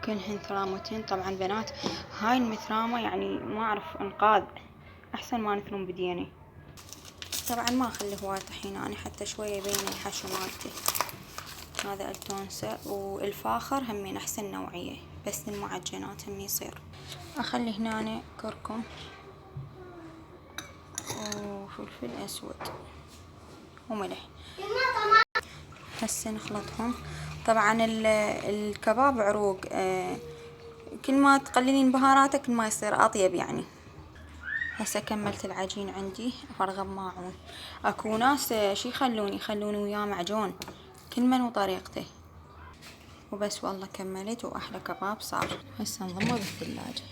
كلهن ثرامتين. طبعا بنات هاي المثرامة يعني ما أعرف إنقاذ، أحسن ما نثرم بديني. طبعا ما أخلي هواي طحين أنا حتى شوية يبين الحشو مالتي. هذا التونسة والفاخر همين أحسن نوعية، بس المعجنات هم يصير. أخلي هنا كركم وفلفل أسود وملح. هسه نخلطهم. طبعا الكباب عروق، كل ما تقللين بهاراته كل ما يصير أطيب يعني. هسه كملت العجين عندي، أفرغه بماعون. اكو ناس شي يخلون وياه معجون، كل من وطريقته. وبس والله كملت وأحلى كباب صار. هسه نضمه بالثلاجة.